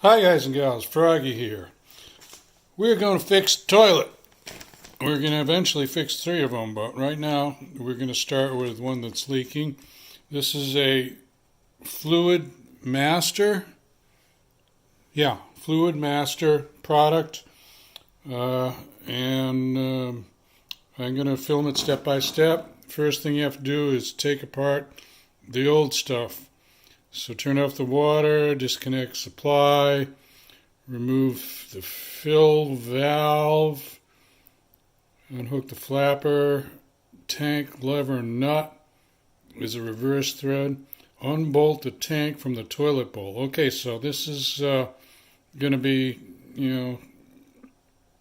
Hi guys and gals, Froggy here. We're going to fix the toilet. We're going to eventually fix 3 of them, but right now we're going to start with one that's leaking. This is a Fluid Master. Yeah, Fluid Master product. I'm going to film it step by step. First thing you have to do is take apart the old stuff. So turn off the water, disconnect supply, remove the fill valve, unhook the flapper, tank lever nut is a reverse thread, unbolt the tank from the toilet bowl. Okay, so this is going to be,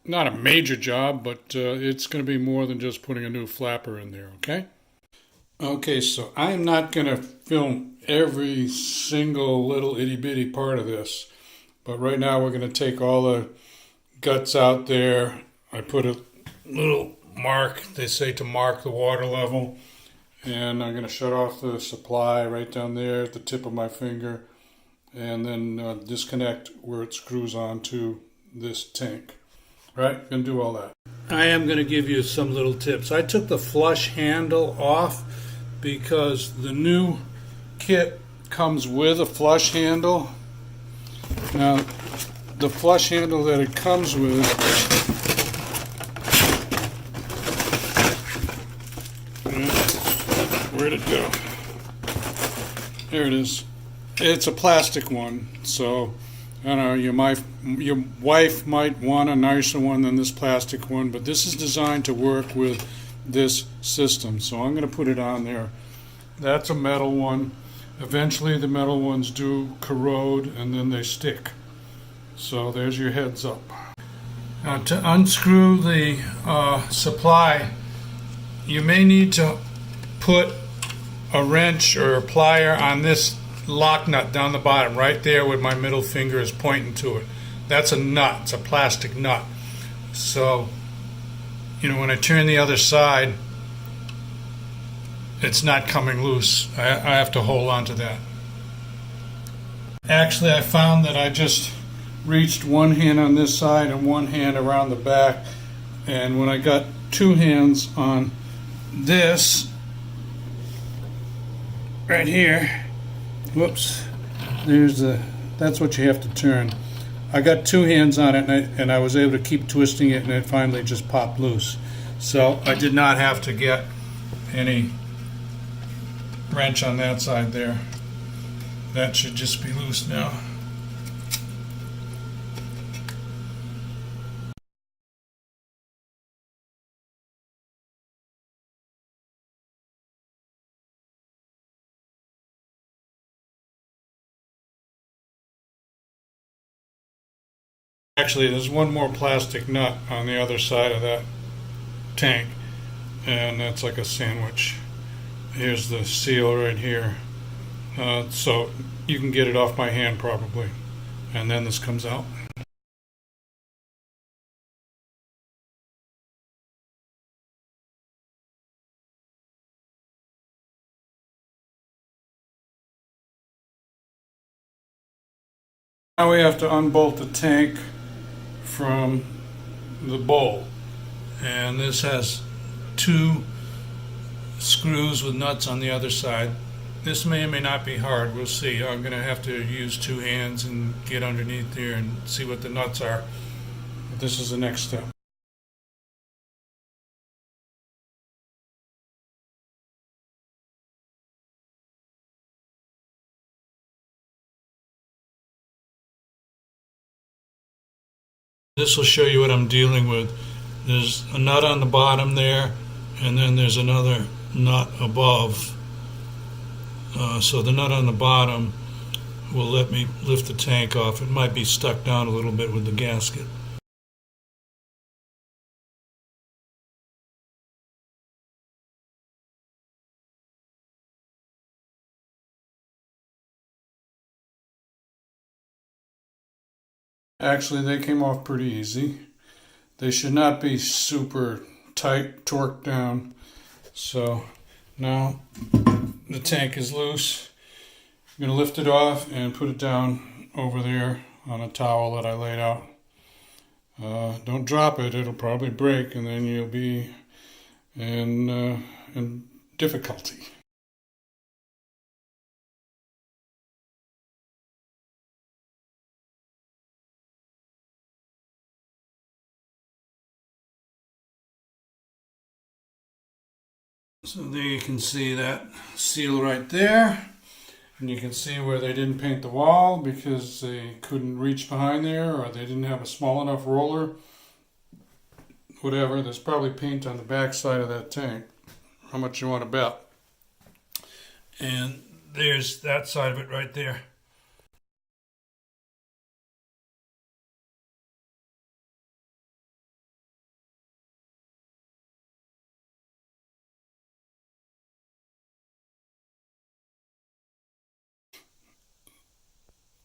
not a major job, but it's going to be more than just putting a new flapper in there, okay? Okay, so I'm not going to film every single little itty-bitty part of this, but right now we're going to take all the guts out there. I put a little mark, they say to mark the water level, and I'm going to shut off the supply right down there at the tip of my finger, and then disconnect where it screws onto this tank. Right, going to do all that. I am going to give you some little tips. I took the flush handle off because the new kit comes with a flush handle. Now, the flush handle that it comes with where'd it go? There it is. It's a plastic one, so I don't know, your wife might want a nicer one than this plastic one, but this is designed to work with this system. So I'm going to put it on there. That's a metal one. Eventually the metal ones do corrode and then they stick. So there's your heads up. Now to unscrew the supply, you may need to put a wrench or a plier on this lock nut down the bottom, right there where my middle finger is pointing to it. That's a nut. It's a plastic nut. So, when I turn the other side, it's not coming loose. I have to hold on to that. Actually, I found that I just reached one hand on this side and one hand around the back, and when I got 2 hands on this right here, whoops, that's what you have to turn. I got 2 hands on it and I was able to keep twisting it and it finally just popped loose. So I did not have to get any wrench on that side there. That should just be loose now. Actually, there's one more plastic nut on the other side of that tank, and that's like a sandwich. Here's the seal right here. So you can get it off my hand probably. And then this comes out. Now we have to unbolt the tank from the bowl, and this has 2 screws with nuts on the other side. This may or may not be hard, we'll see. I'm going to have to use 2 hands and get underneath there and see what the nuts are. But this is the next step. This will show you what I'm dealing with. There's a nut on the bottom there, and then there's another nut above. So the nut on the bottom will let me lift the tank off. It might be stuck down a little bit with the gasket. Actually, they came off pretty easy. They should not be super tight, torqued down. So now the tank is loose. I'm going to lift it off and put it down over there on a towel that I laid out. Don't drop it, it'll probably break, and then you'll be in difficulty. So there you can see that seal right there. And you can see where they didn't paint the wall because they couldn't reach behind there, or they didn't have a small enough roller. Whatever, there's probably paint on the back side of that tank. How much you want to bet? And there's that side of it right there.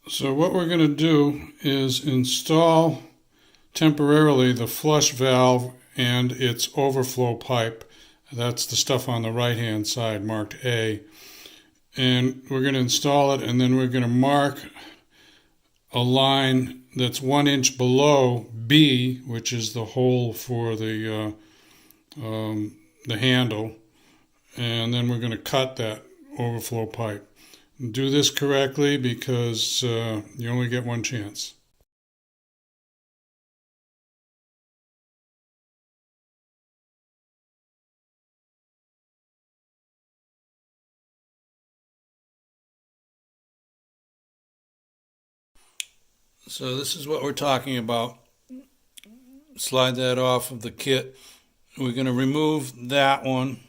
So what we're going to do is install temporarily the flush valve and its overflow pipe. That's the stuff on the right hand side marked A. And we're going to install it, and then we're going to mark a line that's 1 inch below B, which is the hole for the handle, and then we're going to cut that overflow pipe. Do this correctly because you only get one chance. So this is what we're talking about. Slide that off of the kit. We're going to remove that one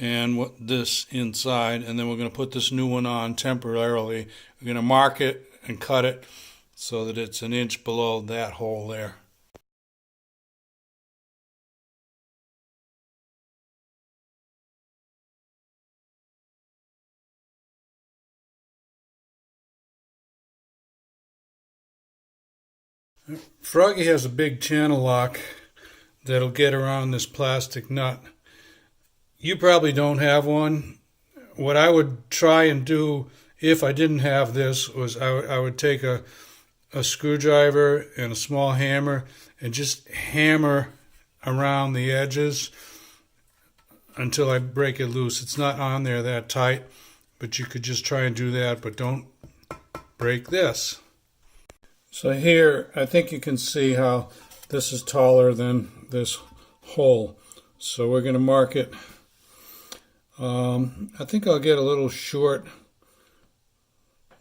and this inside, and then we're going to put this new one on temporarily. We're going to mark it and cut it so that it's 1 inch below that hole there. Froggy has a big channel lock that'll get around this plastic nut. You probably don't have one. What I would try and do if I didn't have this was I would take a screwdriver and a small hammer and just hammer around the edges until I break it loose. It's not on there that tight, but you could just try and do that, but don't break this. So here, I think you can see how this is taller than this hole. So we're going to mark it. I think I'll get a little short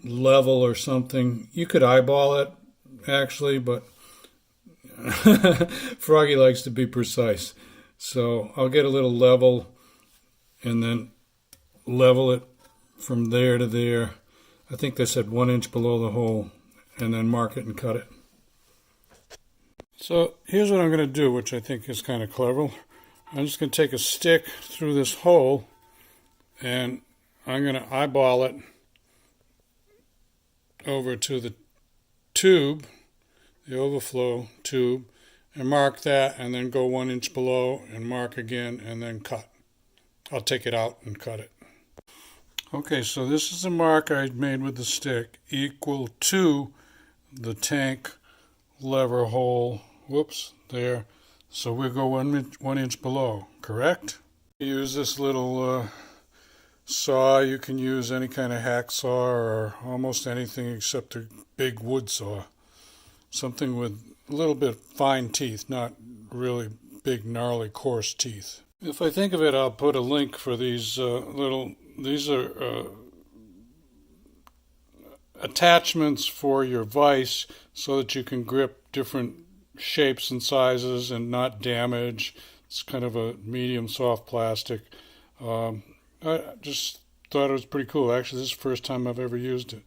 level or something. You could eyeball it, actually, but Froggy likes to be precise. So I'll get a little level and then level it from there to there. I think they said 1 inch below the hole, and then mark it and cut it. So here's what I'm going to do, which I think is kind of clever. I'm just going to take a stick through this hole, and I'm going to eyeball it over to the tube, the overflow tube, and mark that, and then go 1 inch below and mark again, and then cut. I'll take it out and cut it. Okay, so this is the mark I made with the stick, equal to the tank lever hole. Whoops, there. So we'll go 1 inch below, correct? Use this little saw. You can use any kind of hacksaw or almost anything except a big wood saw. Something with a little bit fine teeth, not really big, gnarly, coarse teeth. If I think of it, I'll put a link for these these are attachments for your vise so that you can grip different shapes and sizes and not damage. It's kind of a medium soft plastic. I just thought it was pretty cool. Actually, this is the first time I've ever used it.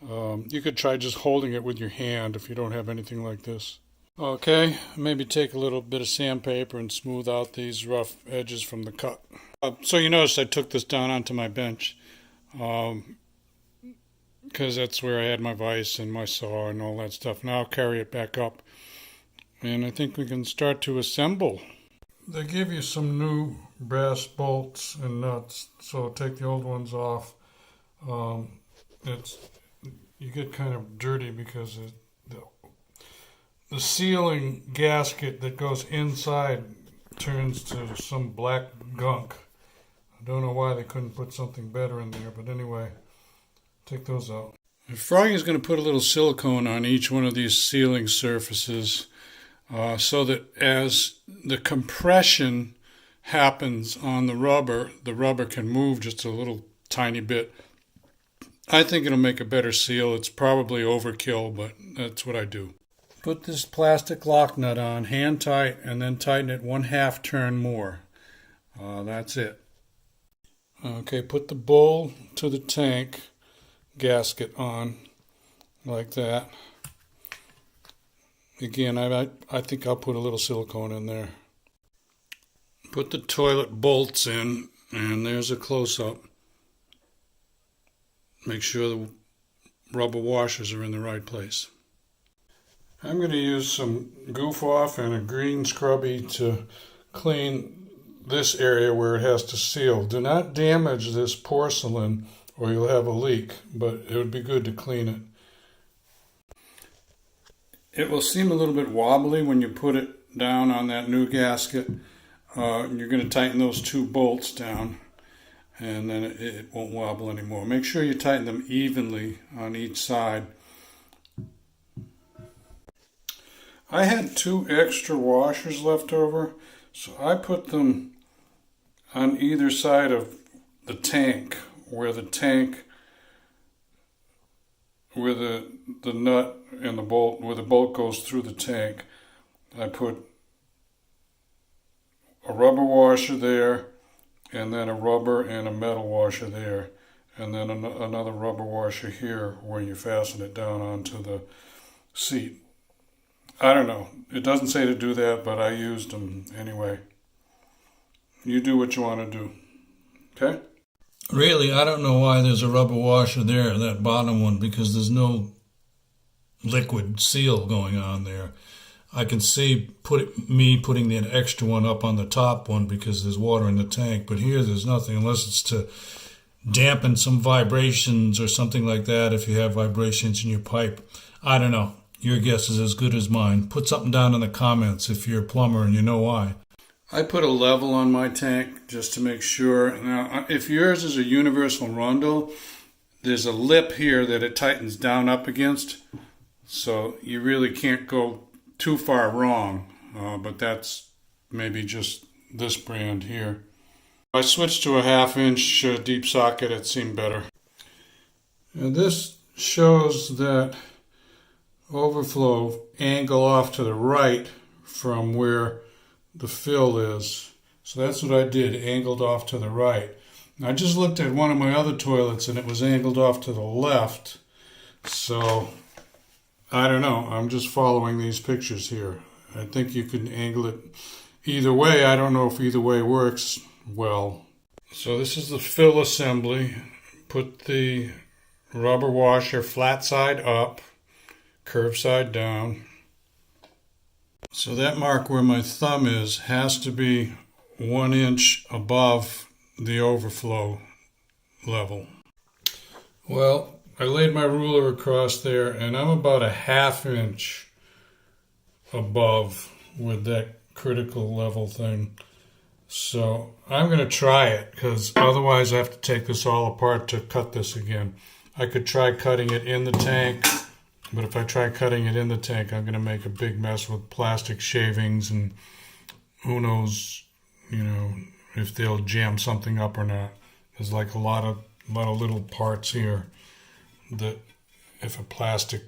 You could try just holding it with your hand if you don't have anything like this. Okay, maybe take a little bit of sandpaper and smooth out these rough edges from the cut. So you notice I took this down onto my bench because that's where I had my vise and my saw and all that stuff. Now I'll carry it back up, and I think we can start to assemble. They give you some new brass bolts and nuts, so take the old ones off. It's you get kind of dirty because the sealing gasket that goes inside turns to some black gunk. I don't know why they couldn't put something better in there, but anyway, take those out. Froggy is going to put a little silicone on each one of these sealing surfaces so that as the compression happens on the rubber can move just a little tiny bit. I think it'll make a better seal. It's probably overkill, but that's what I do. Put this plastic lock nut on, hand tight, and then tighten it 1/2 turn more. That's it. Okay, put the bowl to the tank gasket on like that. Again, I think I'll put a little silicone in there. Put the toilet bolts in, and there's a close-up. Make sure the rubber washers are in the right place. I'm going to use some goof off and a green scrubby to clean this area where it has to seal. Do not damage this porcelain or you'll have a leak, but it would be good to clean it. It will seem a little bit wobbly when you put it down on that new gasket. You're going to tighten those 2 bolts down and then it won't wobble anymore. Make sure you tighten them evenly on each side. I had 2 extra washers left over, so I put them on either side of the tank where the nut and the bolt, where the bolt goes through the tank. I put a rubber washer there, and then a rubber and a metal washer there, and then another rubber washer here where you fasten it down onto the seat. I don't know. It doesn't say to do that, but I used them anyway. You do what you want to do. Okay? Really, I don't know why there's a rubber washer there, that bottom one, because there's no liquid seal going on there. I can see me putting the extra one up on the top one because there's water in the tank, but here there's nothing unless it's to dampen some vibrations or something like that if you have vibrations in your pipe. I don't know. Your guess is as good as mine. Put something down in the comments if you're a plumber and you know why. I put a level on my tank just to make sure. Now, if yours is a universal rundle, there's a lip here that it tightens down up against, so you really can't go too far wrong, but that's maybe just this brand here. I switched to a 1/2 inch deep socket. It seemed better. And this shows that overflow angle off to the right from where the fill is. So that's what I did, angled off to the right. I just looked at one of my other toilets and it was angled off to the left. So I don't know. I'm just following these pictures here. I think you can angle it either way. I don't know if either way works well. So this is the fill assembly. Put the rubber washer flat side up, curved side down. So that mark where my thumb is has to be 1 inch above the overflow level. Well, I laid my ruler across there and I'm about a 1/2 inch above with that critical level thing. So I'm going to try it because otherwise I have to take this all apart to cut this again. I could try cutting it in the tank, but if I try cutting it in the tank, I'm going to make a big mess with plastic shavings and who knows, if they'll jam something up or not. There's like a lot of little parts here that if a plastic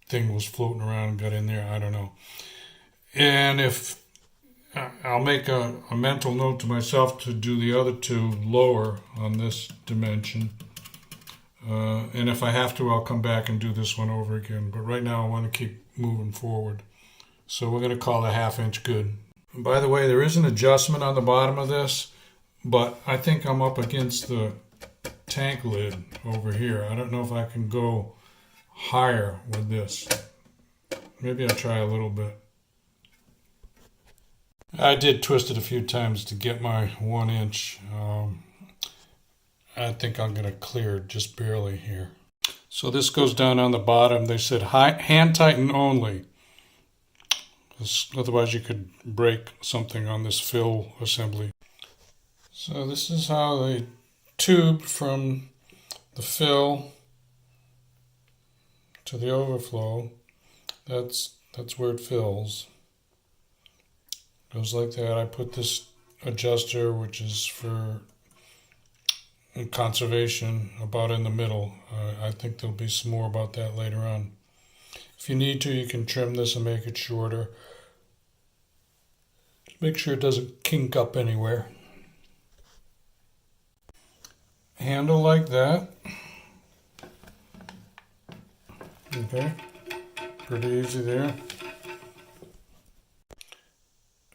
thing was floating around and got in there, I don't know. And if I'll make a mental note to myself to do the other 2 lower on this dimension. And if I have to, I'll come back and do this one over again. But right now I want to keep moving forward. So we're going to call a 1/2 inch good. And by the way, there is an adjustment on the bottom of this, but I think I'm up against the tank lid over here. I don't know if I can go higher with this. Maybe I'll try a little bit. I did twist it a few times to get my 1 inch. I think I'm going to clear just barely here. So this goes down on the bottom. They said hand tighten only. Otherwise you could break something on this fill assembly. So this is how they tubed from the fill to the overflow. That's where it fills. Goes like that. I put this adjuster, which is for conservation, about in the middle. I think there'll be some more about that later on. If you need to, you can trim this and make it shorter. Just make sure it doesn't kink up anywhere. Handle like that. Okay, pretty easy there.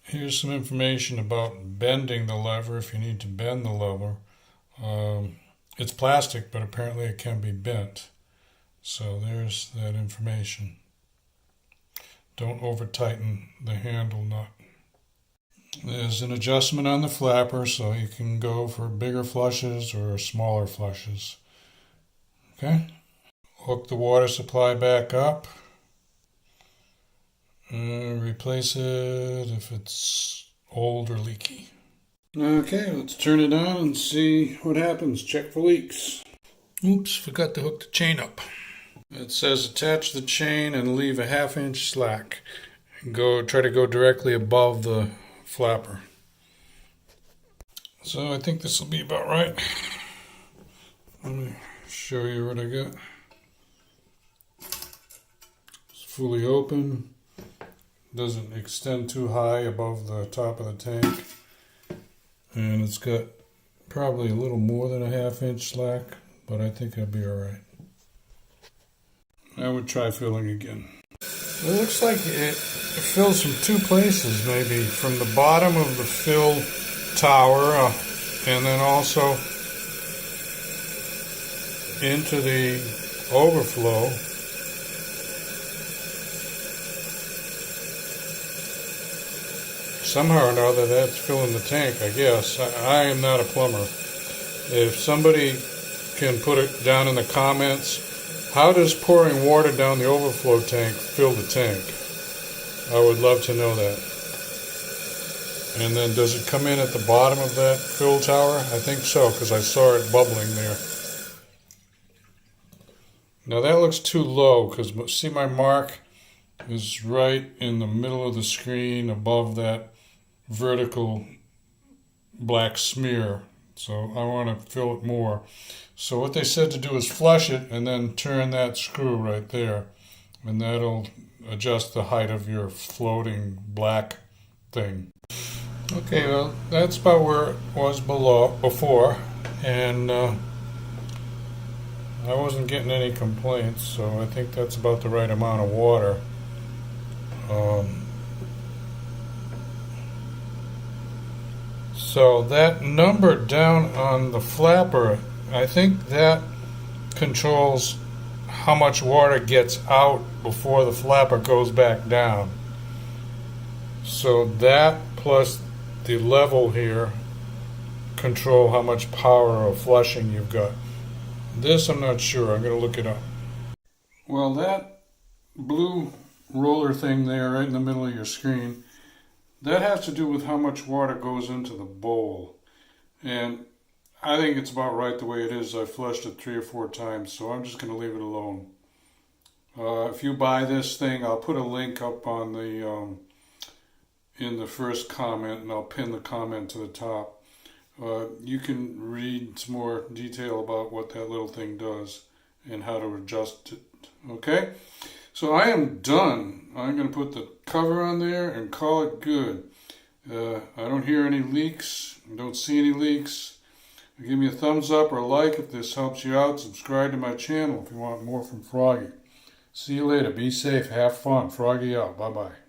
Here's some information about bending the lever if you need to bend the lever. It's plastic, but apparently it can be bent. So there's that information. Don't over tighten the handle nut. There's an adjustment on the flapper, so you can go for bigger flushes or smaller flushes. Okay? Hook the water supply back up. Replace it if it's old or leaky. Okay, let's turn it on and see what happens. Check for leaks. Oops, forgot to hook the chain up. It says attach the chain and leave a 1/2 inch slack. Try to go directly above the flapper. So I think this will be about right. Let me show you what I got. It's fully open. Doesn't extend too high above the top of the tank. And it's got probably a little more than a 1/2 inch slack, but I think I'll be alright. I would try filling again. It looks like it fills from two places, maybe from the bottom of the fill tower and then also into the overflow. Somehow or another that's filling the tank, I guess. I am not a plumber. If somebody can put it down in the comments, how does pouring water down the overflow tank fill the tank? I would love to know that. And then does it come in at the bottom of that fill tower? I think so, because I saw it bubbling there. Now that looks too low, because see my mark is right in the middle of the screen above that vertical black smear. So I want to fill it more. So what they said to do is flush it and then turn that screw right there. And that'll adjust the height of your floating black thing. Okay, well, that's about where it was before. And I wasn't getting any complaints, so I think that's about the right amount of water. So that number down on the flapper, I think that controls how much water gets out before the flapper goes back down. So that plus the level here control how much power of flushing you've got. This I'm not sure. I'm going to look it up. Well, that blue roller thing there right in the middle of your screen, that has to do with how much water goes into the bowl. And I think it's about right the way it is. I flushed it 3 or 4 times, so I'm just going to leave it alone. If you buy this thing, I'll put a link up on the in the first comment, and I'll pin the comment to the top. You can read some more detail about what that little thing does and how to adjust it. Okay? So I am done. I'm going to put the cover on there and call it good. I don't hear any leaks. I don't see any leaks. Give me a thumbs up or a like if this helps you out. Subscribe to my channel if you want more from Froggy. See you later. Be safe. Have fun. Froggy out. Bye-bye.